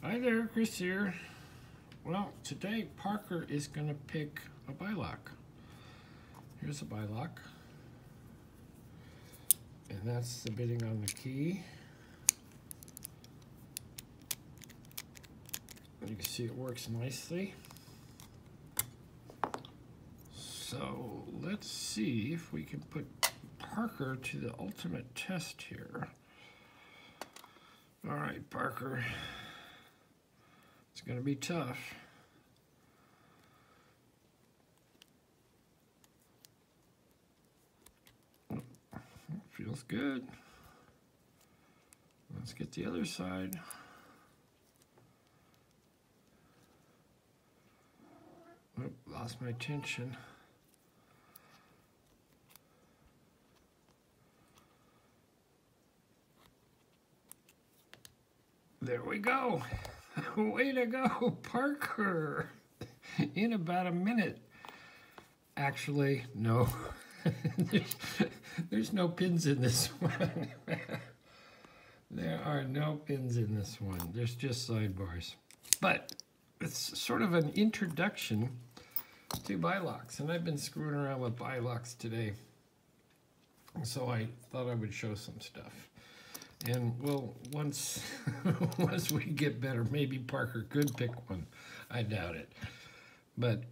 Hi there, Chris here. Well, today Parker is going to pick a bilock. Here's a bilock. And that's the bitting on the key. You can see it works nicely. So let's see if we can put Parker to the ultimate test here. All right, Parker. It's going to be tough. Feels good. Let's get the other side. Oh, lost my tension. There we go. Way to go, Parker. In about a minute. Actually, no. There's no pins in this one. There are no pins in this one. There's just sidebars. But it's sort of an introduction to bilocks. And I've been screwing around with bilocks today. So I thought I would show some stuff. And well, once we get better, maybe Parker could pick one. I doubt it. But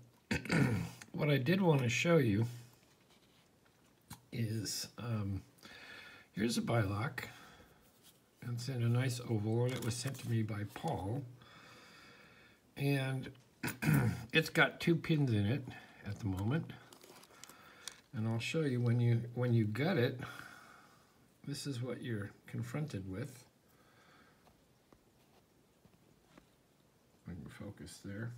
what I did want to show you is here's a bilock. It's in a nice oval, and it was sent to me by Paul. And it's got 2 pins in it at the moment. And I'll show you when you gut it. This is what you're confronted with. I can focus there.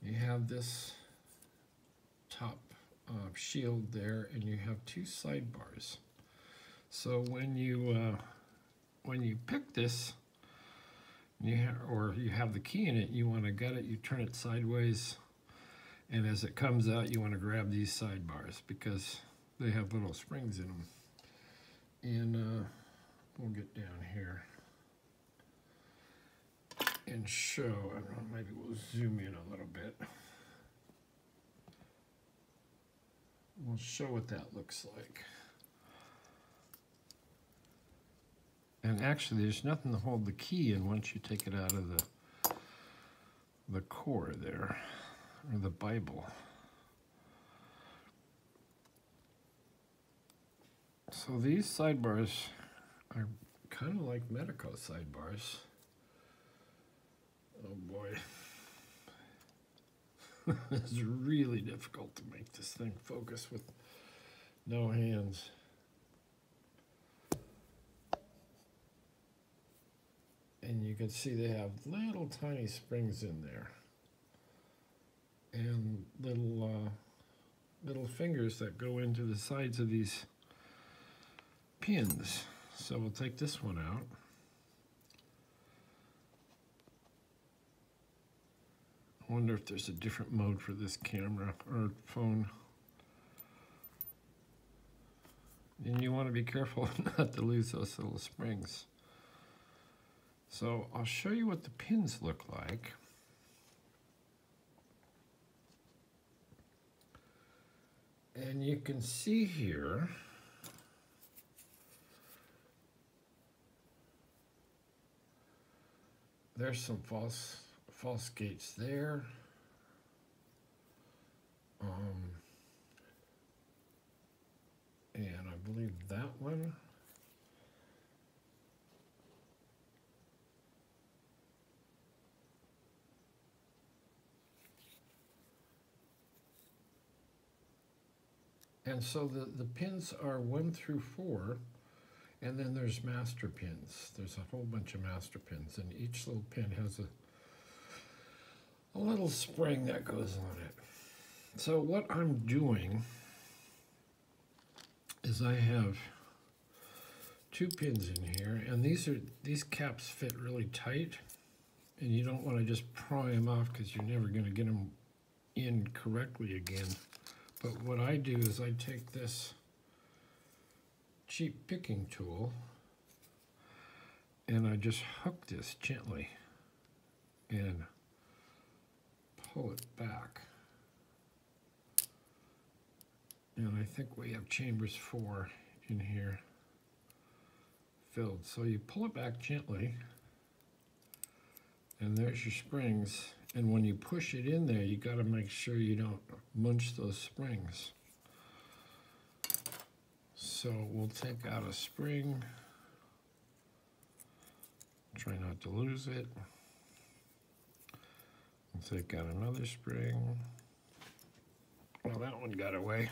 You have this top shield there, and you have 2 sidebars. So when you pick this, or you have the key in it, you want to gut it. You turn it sideways, and as it comes out, you want to grab these sidebars because they have little springs in them. And we'll get down here and show. I don't know, maybe we'll zoom in a little bit. We'll show what that looks like. And actually, there's nothing to hold the key in once you take it out of the core there, or the Bible. So these sidebars are kind of like Medico sidebars. Oh boy. It's really difficult to make this thing focus with no hands. And you can see they have little tiny springs in there. And little fingers that go into the sides of these pins. So we'll take this one out. I wonder if there's a different mode for this camera or phone. And you want to be careful not to lose those little springs. So I'll show you what the pins look like. And you can see here there's some false gates there. And I believe that one. And so the pins are 1 through 4. And then there's master pins. There's a whole bunch of master pins, and each little pin has a little spring that goes on it. So what I'm doing is I have 2 pins in here, and these caps fit really tight, and you don't want to just pry them off because you're never going to get them in correctly again. But what I do is I take this cheap picking tool and I just hook this gently and pull it back. And I think we have chambers 4 in here filled. So you pull it back gently, and there's your springs. And when you push it in there, you got to make sure you don't munch those springs. So we'll take out a spring. Try not to lose it. We'll take out another spring. Well, that one got away.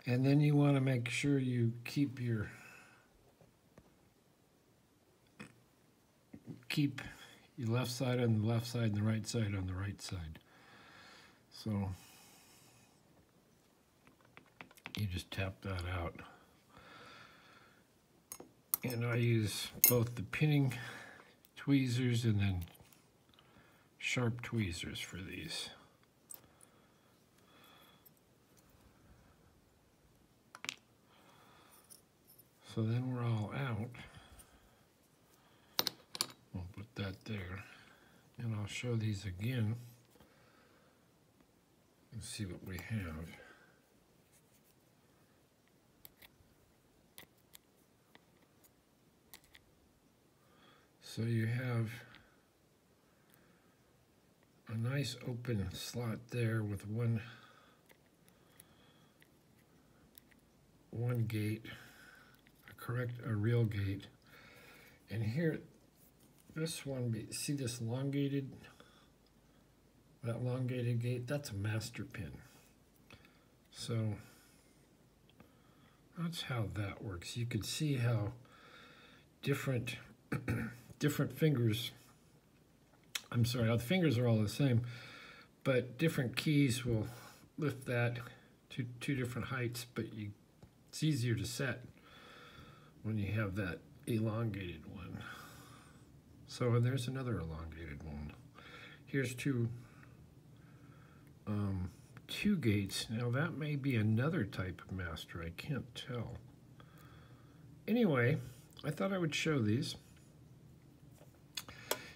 And then you want to make sure you keep your left side on the left side and the right side on the right side. So you just tap that out. And I use both the pinning tweezers and then sharp tweezers for these. So then we're all out. We'll put that there. And I'll show these again and see what we have. So you have a nice open slot there with one gate, a real gate. And here, this one, see this elongated, that elongated gate? That's a master pin. So that's how that works. You can see how different fingers, I'm sorry, the fingers are all the same, but different keys will lift that to two different heights, but it's easier to set when you have that elongated one. So there's another elongated one. Here's two gates. Now that may be another type of master, I can't tell. Anyway, I thought I would show these.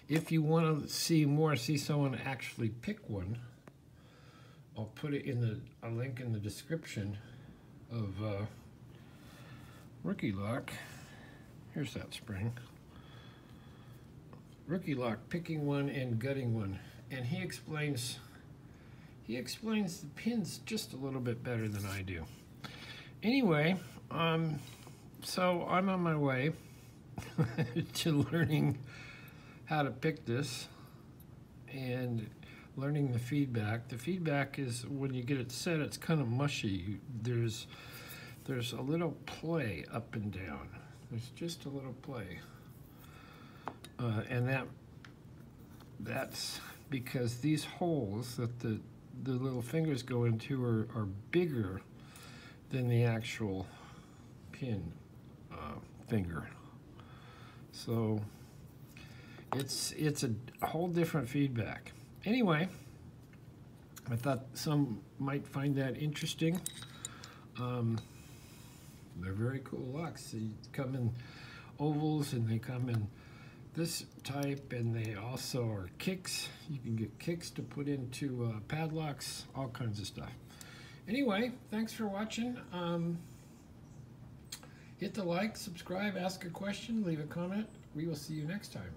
If you want to see more, see someone actually pick one, I'll put it in a link in the description of Rookie Lock. Here's that spring. Rookie Lock picking one and gutting one, and he explains the pins just a little bit better than I do. Anyway, so I'm on my way to learning how to pick this and learning the feedback. The feedback is when you get it set, it's kind of mushy. There's a little play up and down. There's just a little play. And that's because these holes that the little fingers go into are bigger than the actual pin finger. So it's a whole different feedback. Anyway, I thought some might find that interesting. They're very cool locks. They come in ovals and they come in this type, and they also are kicks. You can get kicks to put into padlocks, all kinds of stuff. Anyway, thanks for watching. Hit the like, subscribe, ask a question, leave a comment. We will see you next time.